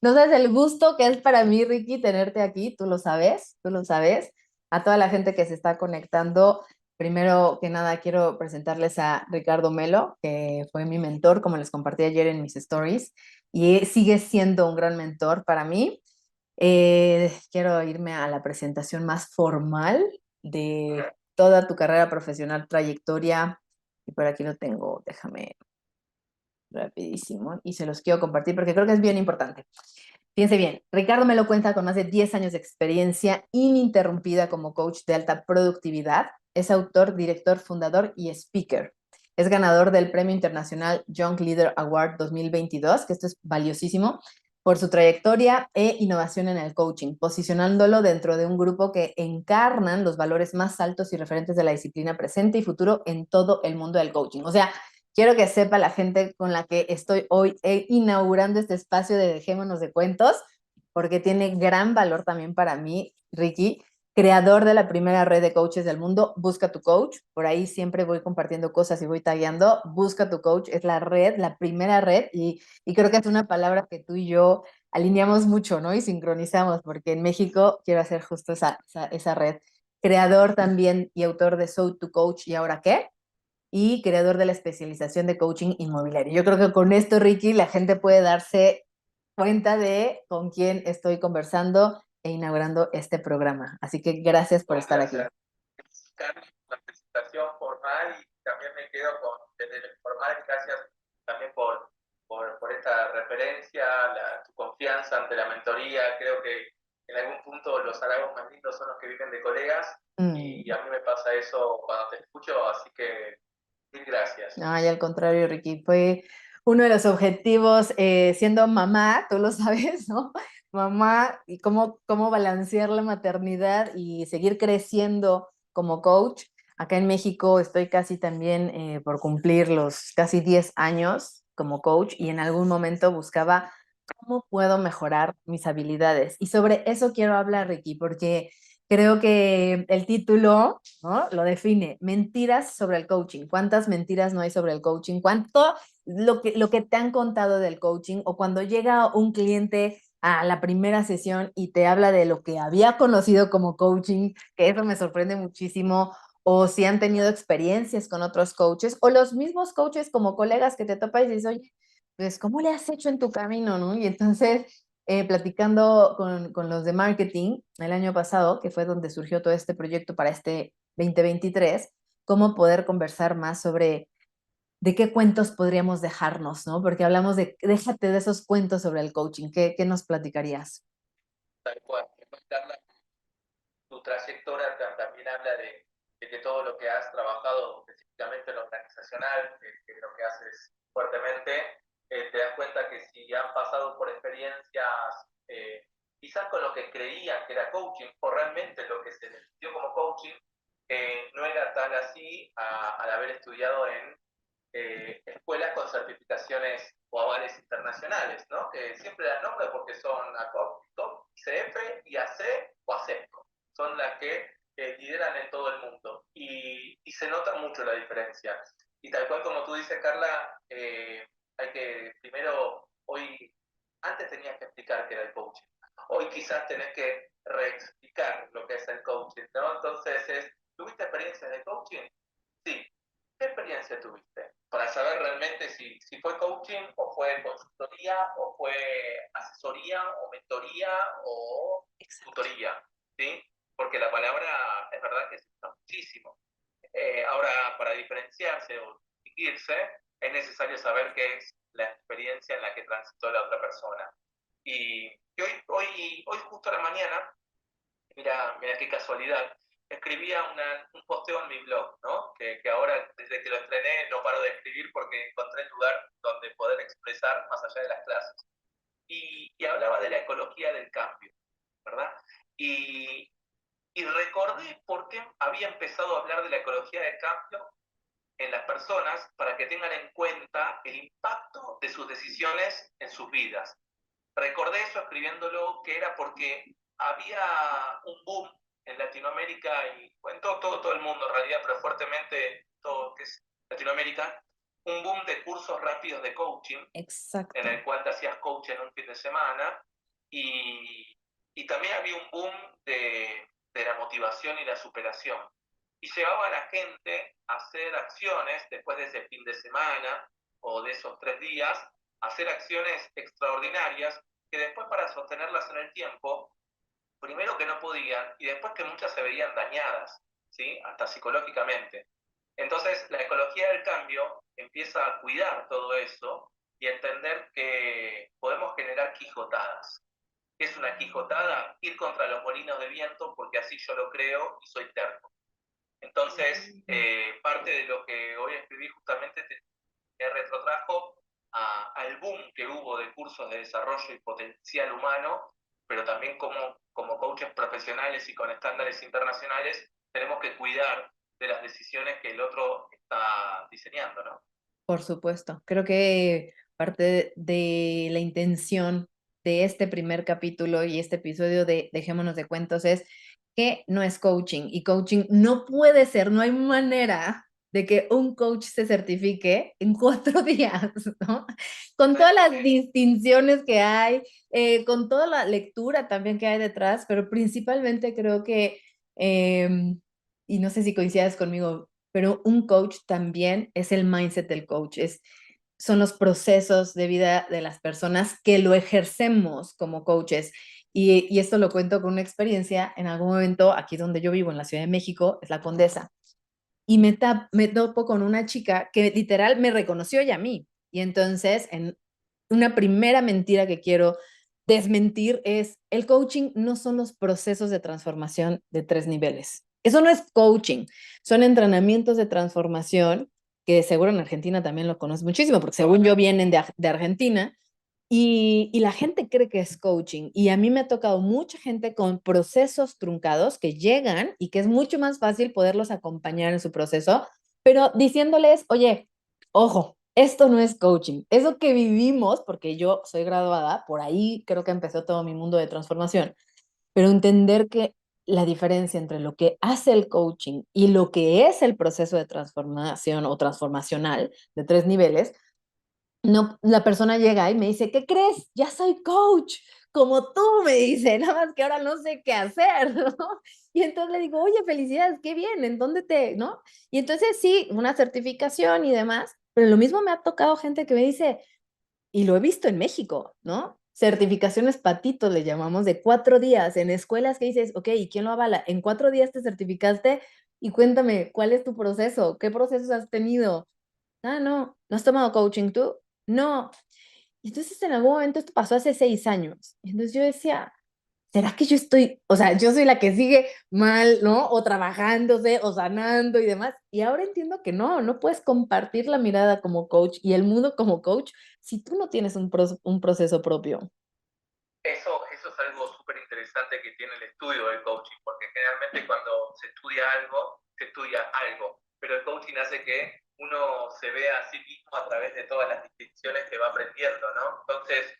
No sabes el gusto que es para mí, Ricky, tenerte aquí, tú lo sabes, tú lo sabes. A toda la gente que se está conectando, primero que nada quiero presentarles a Ricardo Melo, que fue mi mentor, como les compartí ayer en mis stories, y sigue siendo un gran mentor para mí. Quiero irme a la presentación más formal de toda tu carrera profesional, trayectoria, y por aquí lo tengo, déjame rapidísimo, y se los quiero compartir porque creo que es bien importante. Fíjense bien, Ricardo me lo cuenta con más de 10 años de experiencia ininterrumpida como coach de alta productividad. Es autor, director, fundador y speaker. Es ganador del Premio Internacional Young Leader Award 2022, que esto es valiosísimo, por su trayectoria e innovación en el coaching, posicionándolo dentro de un grupo que encarnan los valores más altos y referentes de la disciplina presente y futuro en todo el mundo del coaching. O sea, quiero que sepa la gente con la que estoy hoy inaugurando este espacio de Dejémonos de Cuentos, porque tiene gran valor también para mí, Ricky, creador de la primera red de coaches del mundo, Busca tu Coach. Por ahí siempre voy compartiendo cosas y voy tagueando. Busca tu Coach es la red, la primera red, y creo que es una palabra que tú y yo alineamos mucho, ¿no? Y sincronizamos, porque en México quiero hacer justo esa red. Creador también y autor de Soul to Coach, ¿y ahora qué? Y creador de la especialización de coaching inmobiliario. Yo creo que con esto, Ricky, la gente puede darse cuenta de con quién estoy conversando e inaugurando este programa. Así que gracias por estar aquí. Carly, la presentación formal y también me quedo con desde lo informal. Gracias también por esta referencia, tu confianza ante la mentoría. Creo que en algún punto los halagos más lindos son los que vienen de colegas y a mí me pasa eso cuando te escucho, así que mil gracias. Ay, al contrario, Ricky, fue uno de los objetivos, siendo mamá, tú lo sabes, ¿no? Mamá, y cómo balancear la maternidad y seguir creciendo como coach. Acá en México estoy casi también por cumplir los casi 10 años como coach y en algún momento buscaba cómo puedo mejorar mis habilidades. Y sobre eso quiero hablar, Ricky, porque creo que el título, ¿no?, lo define: mentiras sobre el coaching. ¿Cuántas mentiras no hay sobre el coaching? ¿Cuánto lo que te han contado del coaching? O cuando llega un cliente a la primera sesión y te habla de lo que había conocido como coaching, que eso me sorprende muchísimo, o si han tenido experiencias con otros coaches, o los mismos coaches como colegas que te topas y dices, oye, pues, ¿cómo le has hecho en tu camino, no? Y entonces, platicando con los de marketing el año pasado, que fue donde surgió todo este proyecto para este 2023, cómo poder conversar más sobre de qué cuentos podríamos dejarnos, ¿no? Porque hablamos de, déjate de esos cuentos sobre el coaching. ¿Qué nos platicarías? Tal cual. Tu trayectoria también habla de que todo lo que has trabajado específicamente en lo organizacional, que es lo que haces fuertemente, te das cuenta que si han pasado por experiencias quizás con lo que creían que era coaching o realmente lo que se les dio como coaching, no era tan así al haber estudiado en escuelas con certificaciones o avales internacionales, ¿no? Que siempre dan nombre porque son ACOP, ICF, IAC o ACEPCO. Son las que lideran en todo el mundo y se nota mucho la diferencia. Y tal cual como tú dices, Carla, hay que primero, hoy, antes tenías que explicar qué era el coaching. Hoy quizás tenés que reexplicar lo que es el coaching, ¿no? Entonces, ¿tuviste experiencias de coaching? Sí. ¿Qué experiencia tuviste? Para saber realmente si fue coaching o fue consultoría o fue asesoría o mentoría o tutoría, ¿sí? Porque la palabra es verdad que se usa muchísimo. Ahora, para diferenciarse o distinguirse, es necesario saber qué es la experiencia en la que transitó la otra persona. Y hoy justo a la mañana, mira qué casualidad, escribía un posteo en mi blog, ¿no? Que ahora, desde que lo estrené, no paro de escribir porque encontré el lugar donde poder expresar más allá de las clases. Y hablaba de la ecología del cambio, ¿verdad? Y, y recordé por qué había empezado a hablar de la ecología del cambio en las personas para que tengan en cuenta el impacto de sus decisiones en sus vidas. Recordé eso escribiéndolo, que era porque había un boom en Latinoamérica y en todo el mundo en realidad, pero fuertemente todo que es Latinoamérica, un boom de cursos rápidos de coaching, Exacto. en el cual te hacías coach en un fin de semana, y también había un boom de la motivación y la superación. Y llevaba a la gente a hacer acciones después de ese fin de semana o de esos 3 días, a hacer acciones extraordinarias que después para sostenerlas en el tiempo, primero que no podían y después que muchas se veían dañadas, ¿sí? Hasta psicológicamente. Entonces la ecología del cambio empieza a cuidar todo eso y a entender que podemos generar quijotadas. ¿Qué es una quijotada? Ir contra los molinos de viento porque así yo lo creo y soy terco. Entonces, parte de lo que hoy escribí justamente te retrotrajo al boom que hubo de cursos de desarrollo y potencial humano, pero también como coaches profesionales y con estándares internacionales tenemos que cuidar de las decisiones que el otro está diseñando, ¿no? Por supuesto. Creo que parte de la intención de este primer capítulo y este episodio de Dejémonos de Cuentos es que no es coaching y coaching no puede ser, no hay manera de que un coach se certifique en 4 días, ¿no? Con todas las distinciones que hay, con toda la lectura también que hay detrás, pero principalmente creo que, y no sé si coincidas conmigo, pero un coach también es el mindset del coach, son los procesos de vida de las personas que lo ejercemos como coaches. Y esto lo cuento con una experiencia, en algún momento, aquí donde yo vivo, en la Ciudad de México, es la Condesa, y me topo con una chica que literal me reconoció ella a mí. Y entonces, en una primera mentira que quiero desmentir es, el coaching no son los procesos de transformación de 3 niveles. Eso no es coaching, son entrenamientos de transformación, que seguro en Argentina también lo conoces muchísimo, porque según yo vienen de Argentina, y la gente cree que es coaching. Y a mí me ha tocado mucha gente con procesos truncados que llegan y que es mucho más fácil poderlos acompañar en su proceso, pero diciéndoles, oye, ojo, esto no es coaching. Eso que vivimos, porque yo soy graduada, por ahí creo que empezó todo mi mundo de transformación, pero entender que la diferencia entre lo que hace el coaching y lo que es el proceso de transformación o transformacional de 3 niveles, no, la persona llega y me dice, ¿qué crees? Ya soy coach, como tú, me dice, nada más que ahora no sé qué hacer, ¿no? Y entonces le digo, oye, felicidades, qué bien, ¿en dónde no? Y entonces sí, una certificación y demás, pero lo mismo me ha tocado gente que me dice, y lo he visto en México, ¿no? Certificaciones patitos le llamamos de 4 días en escuelas que dices, ok, ¿y quién lo avala? En 4 días te certificaste y cuéntame, ¿cuál es tu proceso? ¿Qué procesos has tenido? Ah, no, ¿no has tomado coaching tú? No. Y entonces en algún momento esto pasó hace 6 años. Y entonces yo decía, ¿será que yo estoy, o sea, yo soy la que sigue mal, ¿no? O trabajándose, o sanando y demás. Y ahora entiendo que no puedes compartir la mirada como coach y el mundo como coach si tú no tienes un proceso propio. Eso es algo súper interesante que tiene el estudio del coaching, porque generalmente cuando se estudia algo, pero el coaching hace que uno se vea a sí mismo a través de todas las distinciones que va aprendiendo, ¿no? Entonces,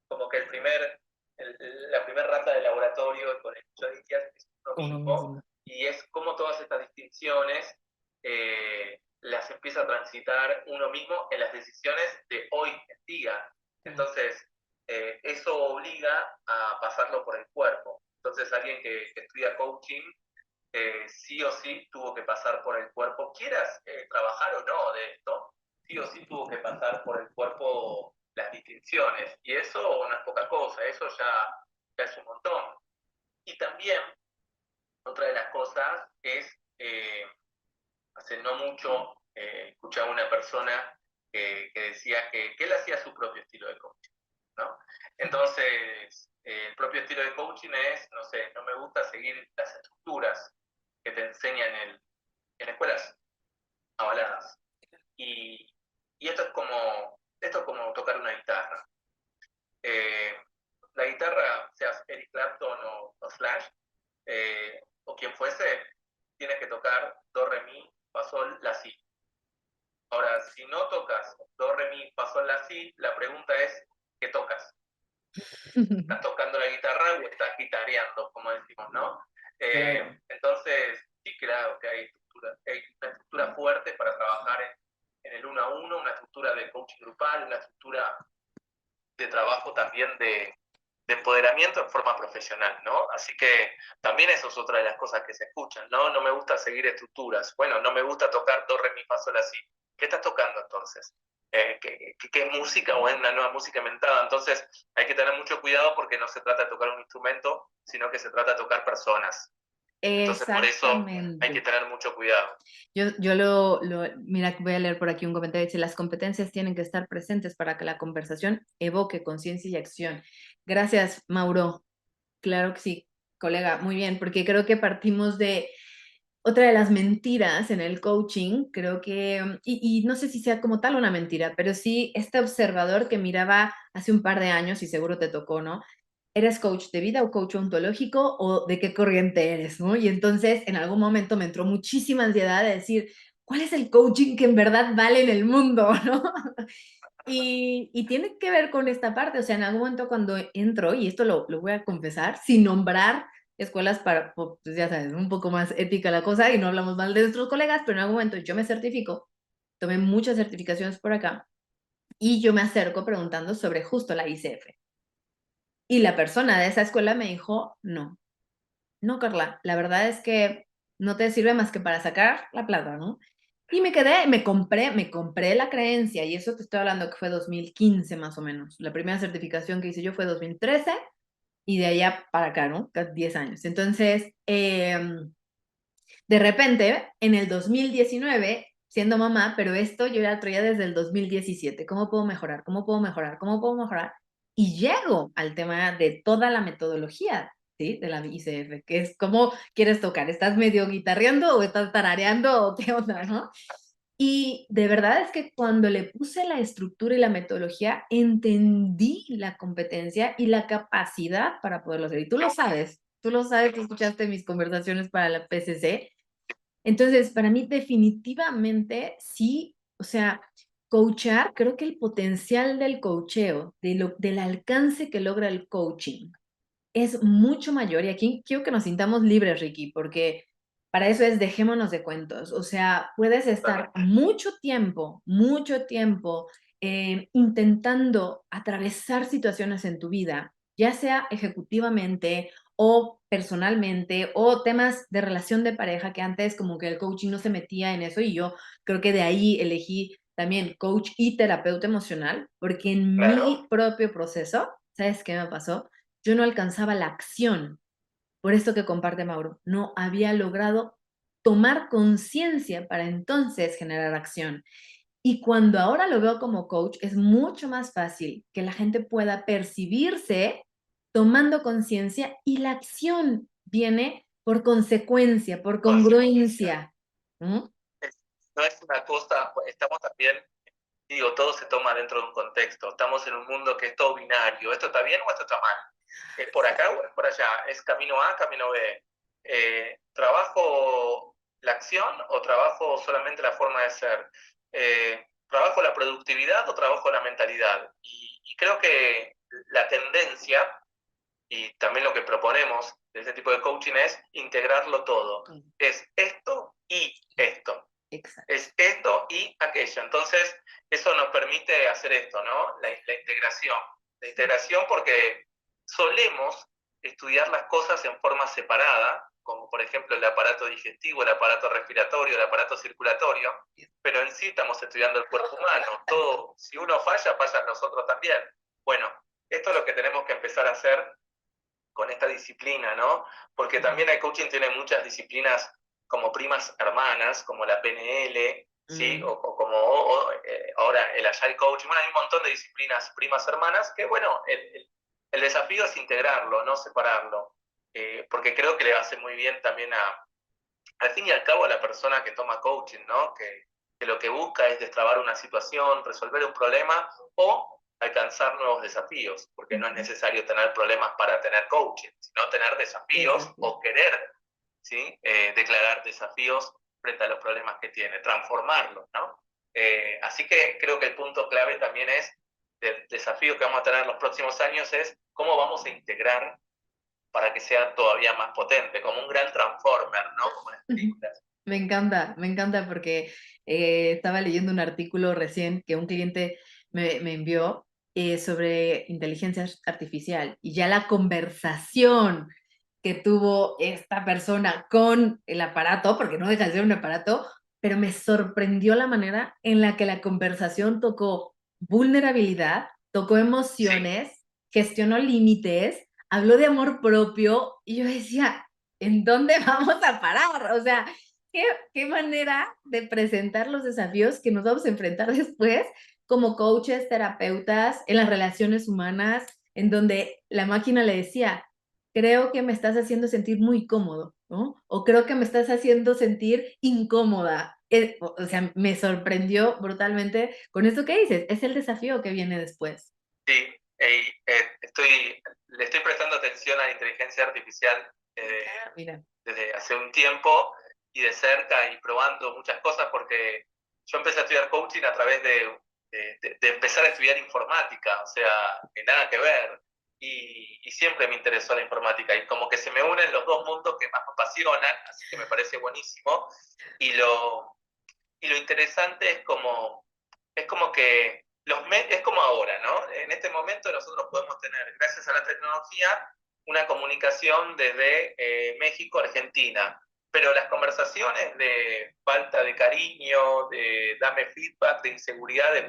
como que la primera rata de laboratorio con el que yo decía es uno Uno mismo, mismo. y es como todas estas distinciones las empieza a transitar uno mismo en las decisiones de hoy en día. Entonces, eso obliga a pasarlo por el cuerpo. Entonces, alguien que estudia coaching, sí o sí tuvo que pasar por el cuerpo, quieras trabajar o no de esto, sí o sí tuvo que pasar por el cuerpo las distinciones. Y eso no es poca cosa, eso ya es un montón. Y también, otra de las cosas es, hace no mucho, escuchaba una persona que decía que él hacía su propio estilo de coaching, ¿no? Entonces, el propio estilo de coaching es, no sé, no me gusta seguir las estructuras que te enseñan en escuelas avaladas. Y, y esto es como tocar una guitarra. Eh, la guitarra, seas Eric Clapton o Slash, o quien fuese, tienes que tocar do, re, mi, fa, sol, la, si. Ahora, si no tocas do, re, mi, fa, sol, la, si, la pregunta es, ¿qué tocas? ¿Estás tocando la guitarra o estás guitarreando, como decimos, no? Claro. Entonces, sí, claro que hay una estructura fuerte para trabajar en el uno a uno, una estructura de coaching grupal, una estructura de trabajo también de de empoderamiento en forma profesional, ¿no? Así que también eso es otra de las cosas que se escuchan, ¿no? No me gusta seguir estructuras. Bueno, no me gusta tocar do, re, mi, fa, sol, la, si. ¿Qué estás tocando entonces? ¿Qué música o es una nueva música inventada? Entonces hay que tener mucho cuidado porque no se trata de tocar un instrumento, sino que se trata de tocar personas. Entonces por eso hay que Exactamente. tener mucho cuidado. Mira, voy a leer por aquí un comentario, dice, las competencias tienen que estar presentes para que la conversación evoque conciencia y acción. Gracias, Mauro. Claro que sí, colega, muy bien, porque creo que partimos de otra de las mentiras en el coaching, creo que, y no sé si sea como tal una mentira, pero sí este observador que miraba hace un par de años, y seguro te tocó, ¿no? ¿Eres coach de vida o coach ontológico o de qué corriente eres, ¿no? Y entonces en algún momento me entró muchísima ansiedad de decir, ¿cuál es el coaching que en verdad vale en el mundo, ¿no? Y tiene que ver con esta parte, o sea, en algún momento cuando entro, y esto lo voy a confesar, sin nombrar escuelas para, pues ya sabes, un poco más ética la cosa, y no hablamos mal de nuestros colegas, pero en algún momento yo me certifico, tomé muchas certificaciones por acá, y yo me acerco preguntando sobre justo la ICF. Y la persona de esa escuela me dijo, no, Carla, la verdad es que no te sirve más que para sacar la plata, ¿no? Y me quedé, me compré la creencia, y eso te estoy hablando que fue 2015 más o menos. La primera certificación que hice yo fue 2013, y de allá para acá, ¿no? 10 años. Entonces, de repente, en el 2019, siendo mamá, pero esto yo ya traía desde el 2017. ¿Cómo puedo mejorar? ¿Cómo puedo mejorar? ¿Cómo puedo mejorar? Y llego al tema de toda la metodología, ¿sí? De la ICF, que es cómo quieres tocar. ¿Estás medio guitarreando o estás tarareando o qué onda, no? Y de verdad es que cuando le puse la estructura y la metodología, entendí la competencia y la capacidad para poderlo hacer. Y tú lo sabes, tú escuchaste mis conversaciones para la PCC. Entonces, para mí definitivamente sí, o sea, coachar, creo que el potencial del coacheo, del alcance que logra el coaching, es mucho mayor. Y aquí quiero que nos sintamos libres, Ricky, porque para eso es dejémonos de cuentos. O sea, puedes estar mucho tiempo intentando atravesar situaciones en tu vida, ya sea ejecutivamente o personalmente, o temas de relación de pareja, que antes como que el coaching no se metía en eso, y yo creo que de ahí elegí también coach y terapeuta emocional, porque en mi propio proceso, ¿sabes qué me pasó? Yo no alcanzaba la acción, por esto que comparte Mauro, no había logrado tomar conciencia para entonces generar acción. Y cuando ahora lo veo como coach, es mucho más fácil que la gente pueda percibirse tomando conciencia, y la acción viene por consecuencia, por congruencia. ¿No? No es una cosa, estamos también, digo, todo se toma dentro de un contexto. Estamos en un mundo que es todo binario. ¿Esto está bien o esto está mal? ¿Es por acá o es por allá? ¿Es camino A, camino B? ¿Trabajo la acción o trabajo solamente la forma de ser? ¿Trabajo la productividad o trabajo la mentalidad? Y creo que la tendencia y también lo que proponemos de este tipo de coaching es integrarlo todo. Es esto y esto. Exacto. Es esto y aquello. Entonces, eso nos permite hacer esto, ¿no? La integración. La integración porque solemos estudiar las cosas en forma separada, como por ejemplo el aparato digestivo, el aparato respiratorio, el aparato circulatorio, pero en sí estamos estudiando el cuerpo humano. Todo, si uno falla, fallan nosotros también. Bueno, esto es lo que tenemos que empezar a hacer con esta disciplina, ¿no? Porque también el coaching tiene muchas disciplinas como primas hermanas, como la PNL, ¿sí? O como ahora el Agile Coaching. Bueno, hay un montón de disciplinas primas hermanas que, bueno, el desafío es integrarlo, no separarlo. Porque creo que le hace muy bien también al fin y al cabo a la persona que toma coaching, ¿no? Que lo que busca es destrabar una situación, resolver un problema o alcanzar nuevos desafíos, porque no es necesario tener problemas para tener coaching, sino tener desafíos o querer, ¿sí? Declarar desafíos frente a los problemas que tiene, transformarlos, ¿no? Así que creo que el punto clave también es del desafío que vamos a tener en los próximos años es cómo vamos a integrar para que sea todavía más potente, como un gran transformer, ¿no? Como en las películas. Me encanta porque estaba leyendo un artículo recién que un cliente me envió, sobre inteligencia artificial y ya la conversación que tuvo esta persona con el aparato, porque no deja de ser un aparato, pero me sorprendió la manera en la que la conversación tocó vulnerabilidad, tocó Sí, emociones, gestionó límites, habló de amor propio y yo decía, ¿en dónde vamos a parar? O sea, qué manera de presentar los desafíos que nos vamos a enfrentar después como coaches, terapeutas, en las relaciones humanas, en donde la máquina le decía, creo que me estás haciendo sentir muy cómodo, ¿no? O creo que me estás haciendo sentir incómoda. O sea, me sorprendió brutalmente con esto que dices. Es el desafío que viene después. sí. Le estoy prestando atención a la inteligencia artificial Ah, mira. desde hace un tiempo y de cerca y probando muchas cosas porque yo empecé a estudiar coaching a través de empezar a estudiar informática, o sea, que nada que ver. Y siempre me interesó la informática y como que se me unen los dos mundos que más me apasionan, así que me parece buenísimo. Y lo interesante es como que es como ahora, ¿no? En este momento nosotros podemos tener, gracias a la tecnología, una comunicación desde México a Argentina, pero las conversaciones de falta de cariño, de dame feedback, de inseguridad, de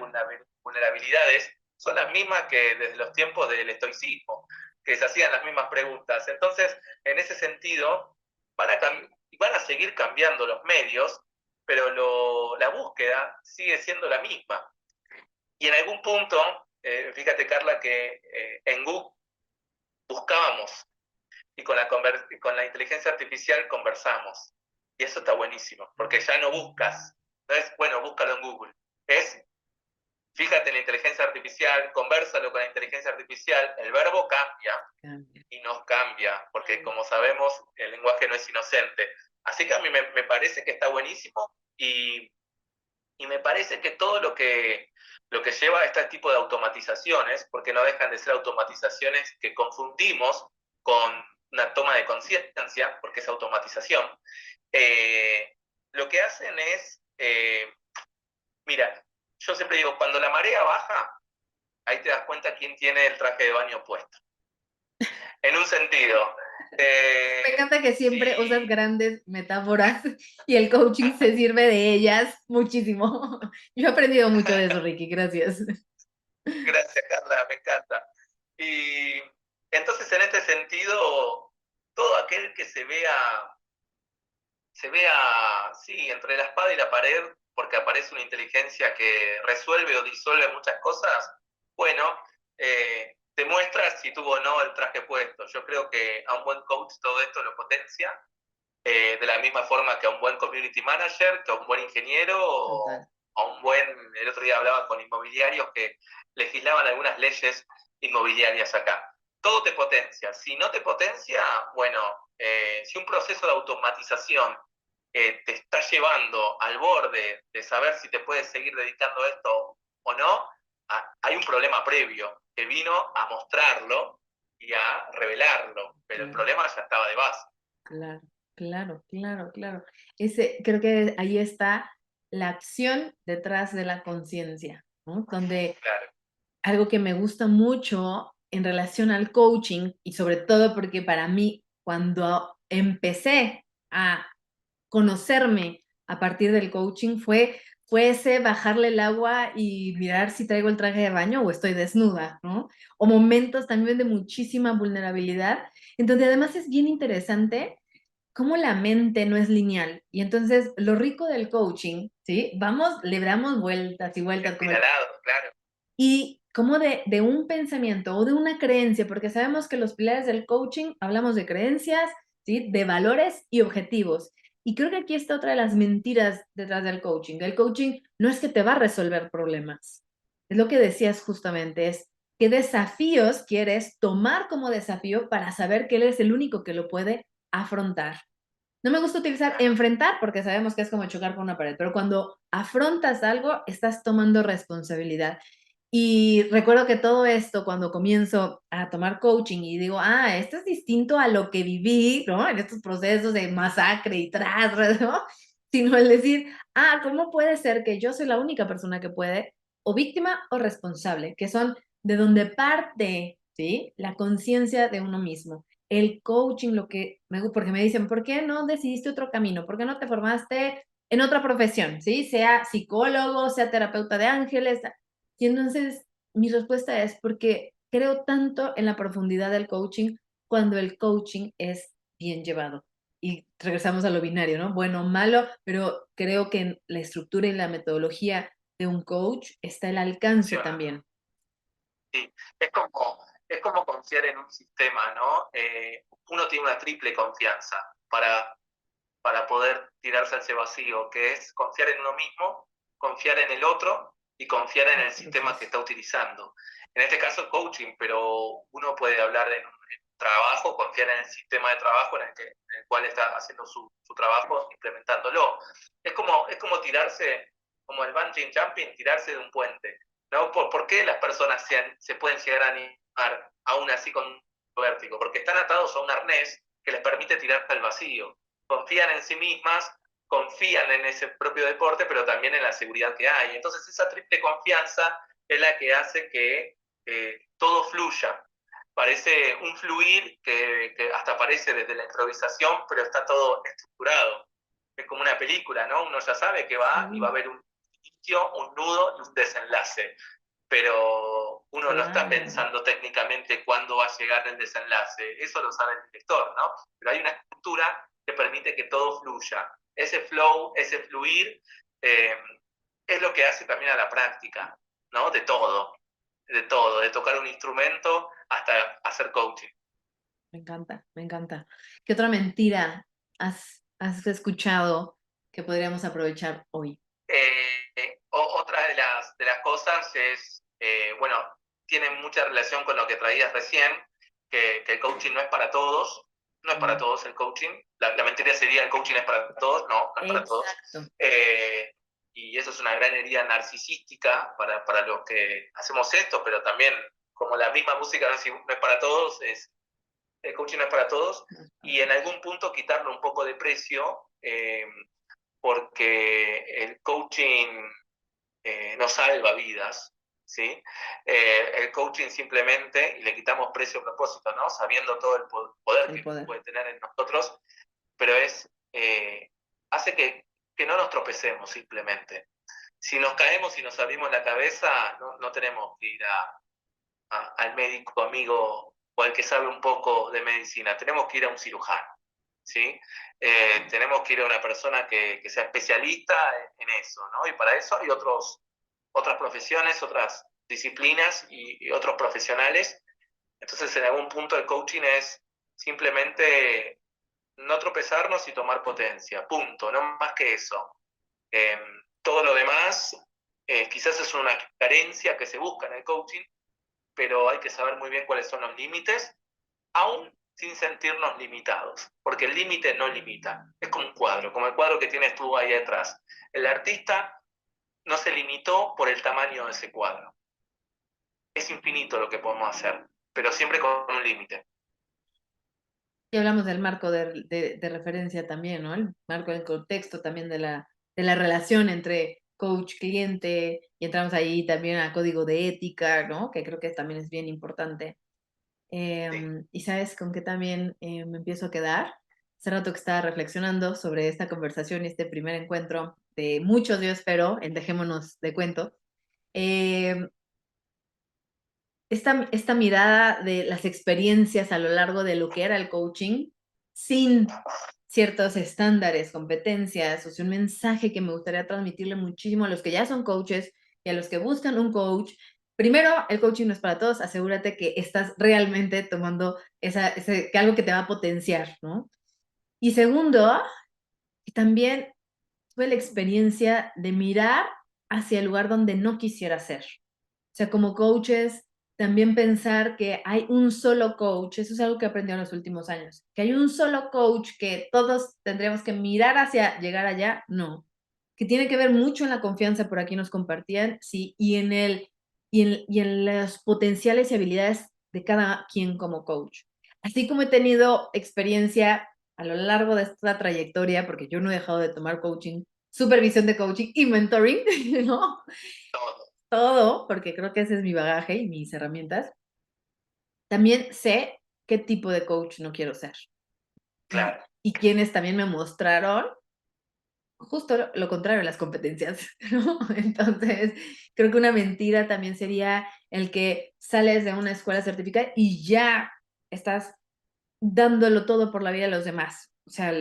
vulnerabilidades, son las mismas que desde los tiempos del estoicismo, que se hacían las mismas preguntas. Entonces, en ese sentido, van a seguir cambiando los medios, pero la búsqueda sigue siendo la misma. Y en algún punto, fíjate Carla, que en Google buscábamos y con la inteligencia artificial conversamos. Y eso está buenísimo, porque ya no buscas, no es, bueno, búscalo en Google, es, fíjate en la inteligencia artificial, conversalo con la inteligencia artificial, el verbo cambia Cambia. y nos cambia, porque como sabemos, el lenguaje no es inocente. Así que a mí me parece que está buenísimo y me parece que todo lo que lleva a este tipo de automatizaciones, porque no dejan de ser automatizaciones que confundimos con una toma de conciencia, porque es automatización, lo que hacen es, mira, yo siempre digo, cuando la marea baja, ahí te das cuenta quién tiene el traje de baño puesto. En un sentido, Me encanta que siempre usas si grandes metáforas y el coaching se sirve de ellas muchísimo. Yo he aprendido mucho de eso, Ricky. Gracias. Gracias, Carla, me encanta. Y entonces, en este sentido, todo aquel que se vea, sí, entre la espada y la pared, porque aparece una inteligencia que resuelve o disuelve muchas cosas, bueno, demuestra si tuvo o no el traje puesto. Yo creo que a un buen coach todo esto lo potencia, de la misma forma que a un buen community manager, que a un buen ingeniero o Total. a un buen, el otro día hablaba con inmobiliarios que legislaban algunas leyes inmobiliarias acá. Todo te potencia. Si no te potencia, bueno, si un proceso de automatización te está llevando al borde de saber si te puedes seguir dedicando a esto o no, hay un problema previo que vino a mostrarlo y a revelarlo, pero el Claro, problema ya estaba de base. claro, claro, claro, claro. Creo que ahí está la acción detrás de la conciencia, ¿no? Donde Claro. algo que me gusta mucho en relación al coaching y sobre todo porque para mí cuando empecé a conocerme a partir del coaching fue ese bajarle el agua y mirar si traigo el traje de baño o estoy desnuda, ¿no? O momentos también de muchísima vulnerabilidad, en donde además es bien interesante cómo la mente no es lineal. Y entonces lo rico del coaching, ¿sí? Le damos vueltas y vueltas, como Espiralado, claro. y como de un pensamiento o de una creencia, porque sabemos que los pilares del coaching hablamos de creencias, ¿sí? De valores y objetivos. Y creo que aquí está otra de las mentiras detrás del coaching. El coaching no es que te va a resolver problemas. Es lo que decías justamente, es qué desafíos quieres tomar como desafío para saber que él es el único que lo puede afrontar. No me gusta utilizar enfrentar porque sabemos que es como chocar con una pared, pero cuando afrontas algo, estás tomando responsabilidad. Y recuerdo que todo esto, cuando comienzo a tomar coaching y digo, esto es distinto a lo que viví, ¿no? En estos procesos de masacre y tras, ¿no? Sino el decir, ¿cómo puede ser que yo soy la única persona que puede, o víctima o responsable? Que son de donde parte, ¿sí? La conciencia de uno mismo. El coaching, porque me dicen, ¿por qué no decidiste otro camino? ¿Por qué no te formaste en otra profesión? ¿Sí? Sea psicólogo, sea terapeuta de ángeles. Y entonces mi respuesta es porque creo tanto en la profundidad del coaching cuando el coaching es bien llevado. Y regresamos a lo binario, ¿no? Bueno, malo, pero creo que en la estructura y la metodología de un coach está el alcance Funciona. también. Sí, es como confiar en un sistema, ¿no? Uno tiene una triple confianza para poder tirarse a ese vacío, que es confiar en uno mismo, confiar en el otro y confiar en el sistema que está utilizando. En este caso, coaching, pero uno puede hablar en trabajo, confiar en el sistema de trabajo en el cual está haciendo su trabajo, implementándolo. Es como tirarse, como el bungee jumping, tirarse de un puente. ¿No? ¿Por qué las personas se pueden llegar a animar aún así con un vértigo? Porque están atados a un arnés que les permite tirarse al vacío. Confían en sí mismas, confían en ese propio deporte, pero también en la seguridad que hay. Entonces esa triple confianza es la que hace que todo fluya. Parece un fluir que hasta parece desde la improvisación, pero está todo estructurado. Es como una película, ¿no? Uno ya sabe que va y va a haber un inicio, un nudo y un desenlace. Pero uno no está pensando técnicamente cuándo va a llegar el desenlace. Eso lo sabe el director, ¿no? Pero hay una estructura que permite que todo fluya. Ese flow, ese fluir, es lo que hace también a la práctica, ¿no? De todo, de tocar un instrumento hasta hacer coaching. Me encanta, me encanta. ¿Qué otra mentira has escuchado que podríamos aprovechar hoy? Otra de las cosas es, bueno, tiene mucha relación con lo que traías recién, que el coaching no es para todos, no es para todos el coaching. La mentira sería el coaching es para todos, no, no es para todos. Y eso es una gran herida narcisística para los que hacemos esto, pero también como la misma música no es para todos, el coaching no es para todos, y en algún punto quitarle un poco de precio, porque el coaching no salva vidas, ¿sí? El coaching simplemente, y le quitamos precio a propósito, ¿no? Sabiendo todo el poder que puede tener en nosotros, pero hace que no nos tropecemos simplemente. Si nos caemos y nos abrimos la cabeza, no tenemos que ir al médico amigo o al que sabe un poco de medicina, tenemos que ir a un cirujano, ¿sí? Tenemos que ir a una persona que sea especialista en eso, ¿no? Y para eso hay otras profesiones, otras disciplinas y otros profesionales. Entonces, en algún punto el coaching es simplemente no tropezarnos y tomar potencia, punto, no más que eso. Todo lo demás quizás es una carencia que se busca en el coaching, pero hay que saber muy bien cuáles son los límites, aún sin sentirnos limitados, porque el límite no limita, es como un cuadro, como el cuadro que tienes tú ahí atrás. El artista no se limitó por el tamaño de ese cuadro. Es infinito lo que podemos hacer, pero siempre con un límite. Y hablamos del marco de referencia también, ¿no? El marco del contexto también de la relación entre coach-cliente, y entramos ahí también a código de ética, ¿no? Que creo que también es bien importante. Y sabes con qué también me empiezo a quedar. Hace rato que estaba reflexionando sobre esta conversación y este primer encuentro de muchos, yo espero, en Dejémonos de Cuento. Esta mirada de las experiencias a lo largo de lo que era el coaching, sin ciertos estándares, competencias, o sea, un mensaje que me gustaría transmitirle muchísimo a los que ya son coaches y a los que buscan un coach. Primero, el coaching no es para todos, asegúrate que estás realmente tomando que algo que te va a potenciar, ¿no? Y segundo, también tuve la experiencia de mirar hacia el lugar donde no quisiera ser. O sea, como coaches, también pensar que hay un solo coach, eso es algo que he aprendido en los últimos años, que hay un solo coach que todos tendríamos que mirar hacia llegar allá, no. Que tiene que ver mucho en la confianza, por aquí nos compartían, sí, y en las potenciales y habilidades de cada quien como coach. Así como he tenido experiencia a lo largo de esta trayectoria, porque yo no he dejado de tomar coaching, supervisión de coaching y mentoring, ¿no? todo, porque creo que ese es mi bagaje y mis herramientas, también sé qué tipo de coach no quiero ser. Claro. Y quienes también me mostraron justo lo contrario, las competencias, ¿no? Entonces, creo que una mentira también sería el que sales de una escuela certificada y ya estás dándolo todo por la vida de los demás. O sea,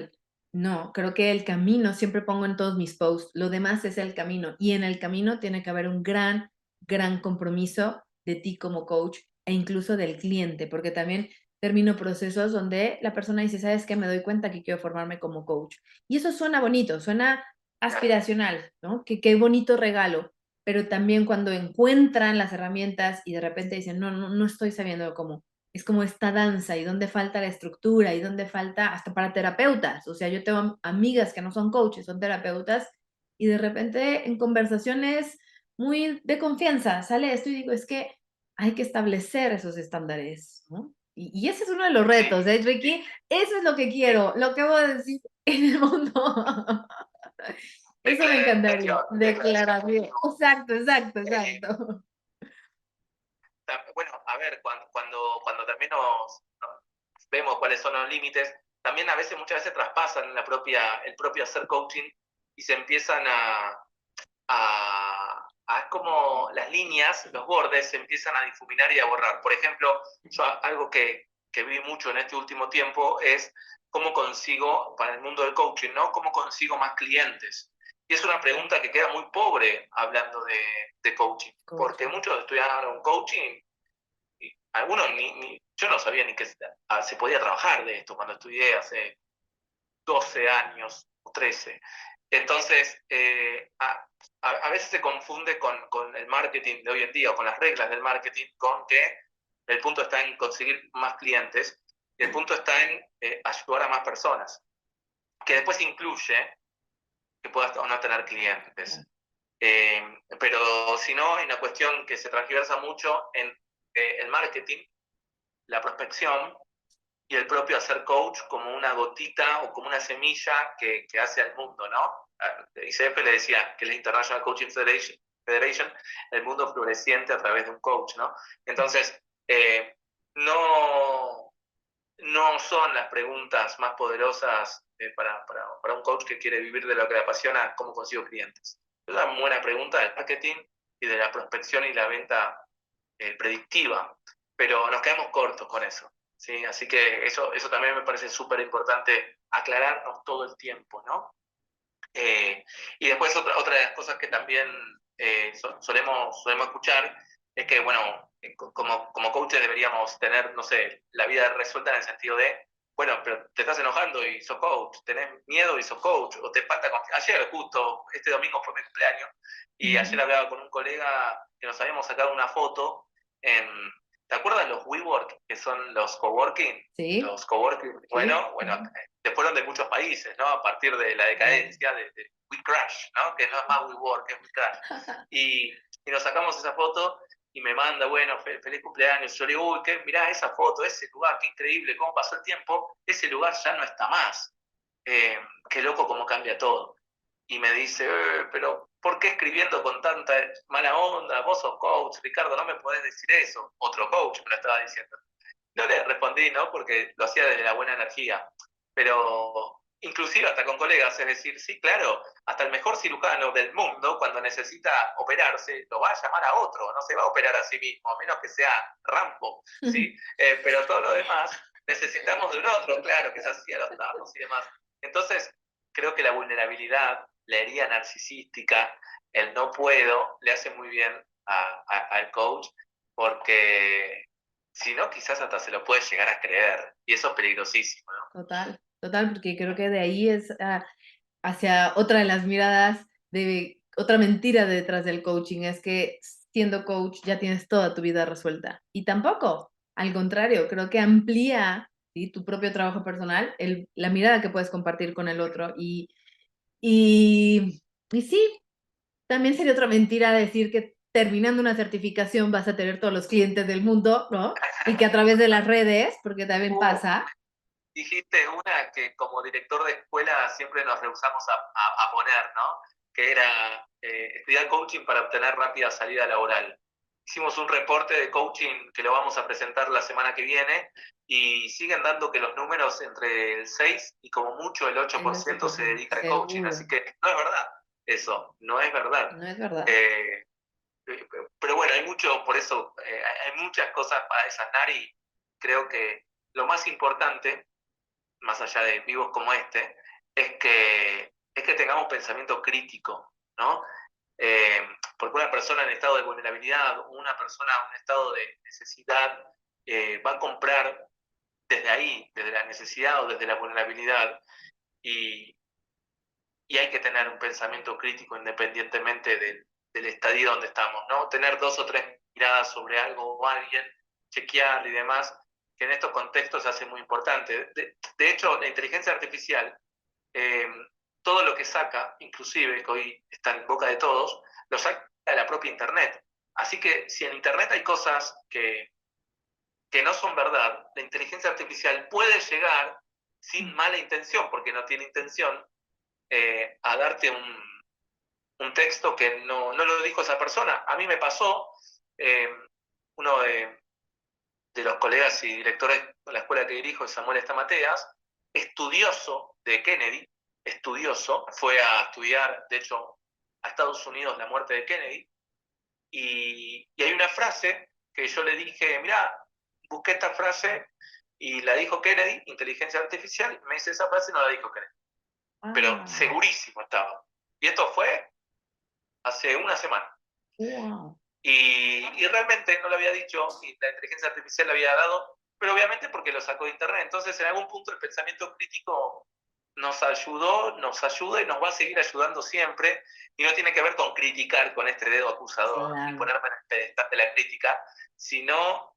no, creo que el camino, siempre pongo en todos mis posts, lo demás es el camino. Y en el camino tiene que haber un gran, gran compromiso de ti como coach e incluso del cliente, porque también termino procesos donde la persona dice, ¿sabes qué? Me doy cuenta que quiero formarme como coach. Y eso suena bonito, suena aspiracional, ¿no? Que qué bonito regalo. Pero también cuando encuentran las herramientas y de repente dicen, no, no, no estoy sabiendo cómo, es como esta danza y dónde falta la estructura y dónde falta hasta para terapeutas. O sea, yo tengo amigas que no son coaches, son terapeutas y de repente en conversaciones muy de confianza sale esto y digo, es que hay que establecer esos estándares, ¿no? Y ese es uno de los retos, Sí, ¿eh, Ricky? Eso es lo que quiero, lo que voy a decir en el mundo. Eso me encantaría. Declaración. Exacto, exacto, exacto. Bueno, a ver, cuando también nos vemos cuáles son los límites, también a veces, muchas veces traspasan el propio hacer coaching y se empiezan a como las líneas, los bordes se empiezan a difuminar y a borrar. Por ejemplo, yo algo que vi mucho en este último tiempo es cómo consigo, para el mundo del coaching, ¿no? ¿Cómo consigo más clientes? Y es una pregunta que queda muy pobre hablando de coaching, porque muchos estudiaron coaching y algunos yo no sabía ni que se podía trabajar de esto cuando estudié hace 12 años o 13. Entonces, a veces se confunde con el marketing de hoy en día o con las reglas del marketing, con que el punto está en conseguir más clientes y el punto está en ayudar a más personas, que después incluye que puedas o no tener clientes. Pero si no, hay una cuestión que se transversa mucho en el marketing, la prospección y el propio hacer coach como una gotita o como una semilla que hace al mundo, ¿no? ICF le decía que es la International Coaching Federation, el mundo floreciente a través de un coach, ¿no? Entonces, no, no son las preguntas más poderosas para un coach que quiere vivir de lo que le apasiona, cómo consigo clientes. Es una buena pregunta del marketing y de la prospección y la venta predictiva, pero nos quedamos cortos con eso. ¿Sí? Así que eso también me parece súper importante aclararnos todo el tiempo, ¿no? Y después otra de las cosas que también solemos escuchar es que, bueno, como coaches deberíamos tener, no sé, la vida resuelta en el sentido de, bueno, pero te estás enojando y sos coach, tenés miedo y sos coach, o te falta ayer justo, este domingo fue mi cumpleaños, y ayer hablaba con un colega que nos habíamos sacado una foto en, ¿te acuerdas los WeWork, que son los coworking? Sí. Los coworking, bueno, se fueron de muchos países, ¿no? A partir de la decadencia de WeCrash, ¿no? Que no es más WeWork, es WeCrash. Y nos sacamos esa foto y me manda, bueno, feliz cumpleaños. Yo le digo, uy, mirá esa foto, ese lugar, qué increíble, cómo pasó el tiempo. Ese lugar ya no está más. Qué loco cómo cambia todo. Y me dice, pero ¿por qué escribiendo con tanta mala onda? Vos sos coach, Ricardo, no me podés decir eso. Otro coach me lo estaba diciendo. No le respondí, ¿no? Porque lo hacía desde la buena energía. Pero inclusive hasta con colegas, es decir, sí, claro, hasta el mejor cirujano del mundo, cuando necesita operarse, lo va a llamar a otro, no se va a operar a sí mismo, a menos que sea Rambo, ¿sí? Pero todo lo demás necesitamos de un otro, claro, que es así a los datos y demás. Entonces, creo que la vulnerabilidad, la herida narcisística, el no puedo, le hace muy bien al coach, porque si no, quizás hasta se lo puede llegar a creer, y eso es peligrosísimo, ¿no? Total, total, porque creo que de ahí es hacia otra de las miradas de otra mentira detrás del coaching, es que siendo coach ya tienes toda tu vida resuelta. Y tampoco, al contrario, creo que amplía, ¿sí?, tu propio trabajo personal, la mirada que puedes compartir con el otro. Y sí, también sería otra mentira decir que terminando una certificación vas a tener todos los clientes del mundo, ¿no? Y que a través de las redes, porque también pasa. Dijiste una que como director de escuela siempre nos rehusamos a poner, ¿no? que era estudiar coaching para obtener rápida salida laboral. Hicimos un reporte de coaching que lo vamos a presentar la semana que viene y siguen dando que los números entre el 6 y como mucho el 8% se dedica al coaching, así que no es verdad eso, no es verdad. No es verdad. Pero bueno, hay mucho, por eso hay muchas cosas para desanar y creo que lo más importante, más allá de vivos como este, es que tengamos pensamiento crítico, ¿no? Porque una persona en estado de vulnerabilidad, una persona en un estado de necesidad, va a comprar desde ahí, desde la necesidad o desde la vulnerabilidad, y, y hay que tener un pensamiento crítico independientemente del estadio donde estamos, ¿no? Tener 2 o 3 miradas sobre algo o alguien, chequear y demás, que en estos contextos se hace muy importante. De hecho, la inteligencia artificial, eh, todo lo que saca, inclusive, que hoy está en boca de todos, lo saca de la propia Internet. Así que si en Internet hay cosas que no son verdad, la inteligencia artificial puede llegar sin mala intención, porque no tiene intención, a darte un texto que no lo dijo esa persona. A mí me pasó, uno de los colegas y directores de la escuela que dirijo, Samuel Estamateas, estudioso de Kennedy, estudioso, fue a estudiar, de hecho, a Estados Unidos la muerte de Kennedy, y hay una frase que yo le dije, mirá, busqué esta frase y la dijo Kennedy, inteligencia artificial, y me dice, esa frase no la dijo Kennedy, pero segurísimo estaba. Y esto fue hace una semana. Wow. Y realmente no lo había dicho, y la inteligencia artificial lo había dado, pero obviamente porque lo sacó de internet. Entonces, en algún punto el pensamiento crítico nos ayudó, nos ayuda y nos va a seguir ayudando siempre. Y no tiene que ver con criticar con este dedo acusador y ponerme en el pedestal de la crítica, sino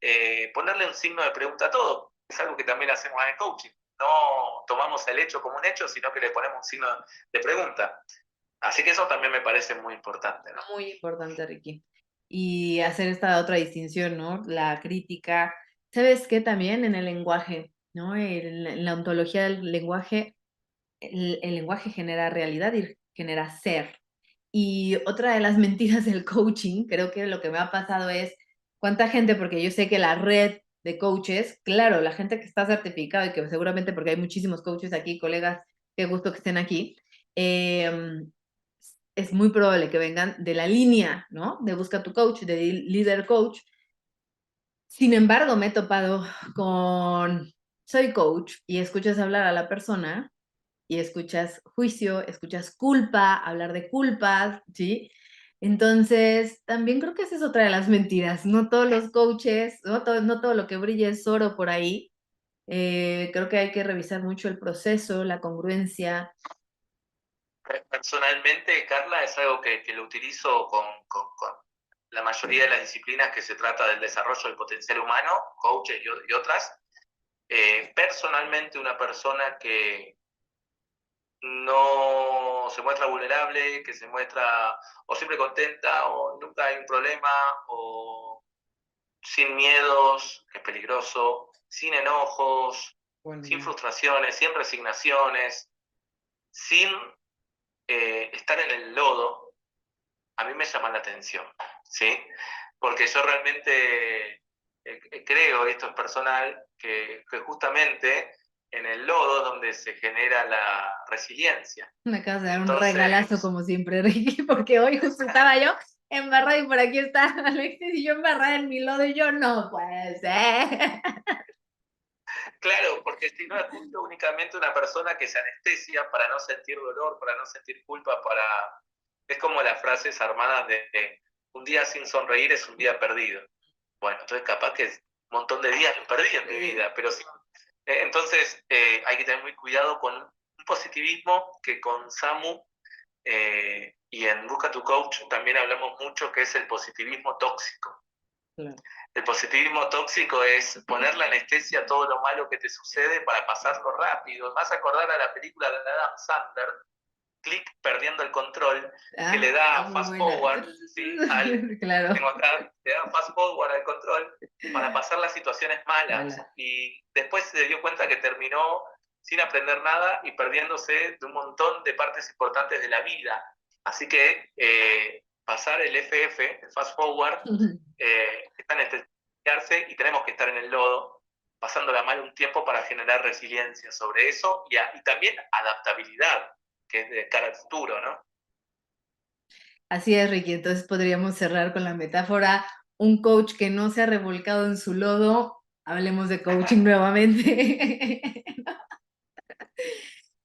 ponerle un signo de pregunta a todo. Es algo que también hacemos en el coaching. No tomamos el hecho como un hecho, sino que le ponemos un signo de pregunta. Así que eso también me parece muy importante, ¿no? Muy importante, Ricky. Y hacer esta otra distinción, ¿no? La crítica. ¿Sabes qué? También en el lenguaje, ¿no? En la ontología del lenguaje, el lenguaje genera realidad y genera ser. Y otra de las mentiras del coaching, creo que lo que me ha pasado es cuánta gente, porque yo sé que la red de coaches, claro, la gente que está certificada y que seguramente porque hay muchísimos coaches aquí, colegas, qué gusto que estén aquí, es muy probable que vengan de la línea, ¿no? De busca tu coach, de líder coach. Sin embargo, me he topado con, soy coach y escuchas hablar a la persona y escuchas juicio, escuchas culpa, hablar de culpas, ¿sí? Entonces, también creo que esa es otra de las mentiras. No todos los coaches, no todo lo que brilla es oro por ahí. Creo que hay que revisar mucho el proceso, la congruencia. Personalmente, Carla, es algo que lo utilizo con la mayoría de las disciplinas que se trata del desarrollo del potencial humano, coaches y otras. Personalmente, una persona que no se muestra vulnerable, que se muestra o siempre contenta, o nunca hay un problema, o sin miedos, que es peligroso, sin enojos, sin frustraciones, sin resignaciones, sin estar en el lodo, a mí me llama la atención, ¿sí? Porque yo realmente creo, esto es personal, que justamente en el lodo es donde se genera la resiliencia. Me acabas de dar un Entonces, regalazo como siempre, Ricky, porque hoy justo estaba yo embarrada y por aquí está Alexis y yo embarrada en mi lodo y yo no puede ser. claro, porque si no es justo únicamente una persona que se anestesia para no sentir dolor, para no sentir culpa, para... Es como las frases armadas de un día sin sonreír es un día perdido. Bueno, entonces capaz que es un montón de días perdí en mi vida, pero sí. Entonces hay que tener muy cuidado con un positivismo que con Samu y en Busca tu Coach también hablamos mucho, que es el positivismo tóxico. Claro. El positivismo tóxico es poner la anestesia a todo lo malo que te sucede para pasarlo rápido. Vas a acordar a la película de Adam Sandler, Click perdiendo el control, que le da fast forward, ¿sí? Claro. Tengo acá, le da fast forward al control para pasar las situaciones malas. Y después se dio cuenta que terminó sin aprender nada y perdiéndose de un montón de partes importantes de la vida. Así que pasar el FF, el Fast Forward, está en estrellarse y tenemos que estar en el lodo, pasándola mal un tiempo para generar resiliencia sobre eso y también adaptabilidad, que es de cara al futuro, ¿no? Así es, Ricky. Entonces podríamos cerrar con la metáfora, un coach que no se ha revolcado en su lodo, hablemos de coaching nuevamente.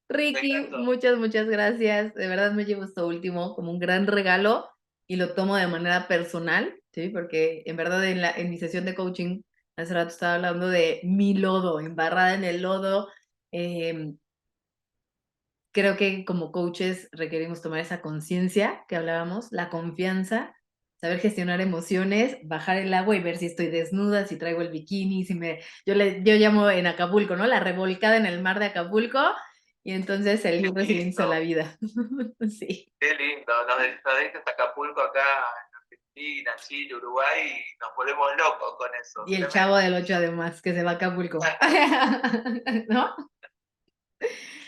Ricky, muchas gracias. De verdad me llevo esto último como un gran regalo y lo tomo de manera personal, ¿sí? Porque en verdad en mi sesión de coaching, hace rato estaba hablando de mi lodo, embarrada en el lodo. Creo que como coaches requerimos tomar esa conciencia que hablábamos, la confianza, saber gestionar emociones, bajar el agua y ver si estoy desnuda, si traigo el bikini, yo llamo en Acapulco, ¿no? La revolcada en el mar de Acapulco, y entonces el libre silencio a la vida. Sí. Qué lindo, nos dejas Acapulco acá en Argentina, Chile, Uruguay y nos volvemos locos con eso. Y el Tremendo. Chavo del 8 además, que se va a Acapulco. ¿No?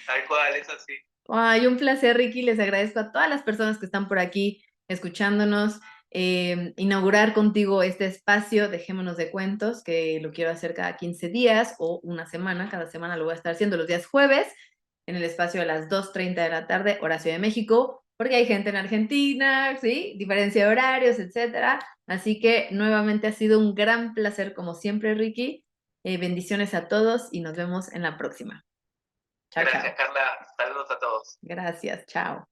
Tal cual, eso sí. Ay, un placer, Ricky. Les agradezco a todas las personas que están por aquí escuchándonos. Inaugurar contigo este espacio, Dejémonos de Cuentos, que lo quiero hacer cada 15 días o una semana. Cada semana lo voy a estar haciendo los días jueves en el espacio a las 2:30 de la tarde, hora Ciudad de México, porque hay gente en Argentina, ¿sí? Diferencia de horarios, etcétera. Así que nuevamente ha sido un gran placer, como siempre, Ricky. Bendiciones a todos y nos vemos en la próxima. Chao, Gracias, chao. Carla. Saludos a todos. Gracias, chao.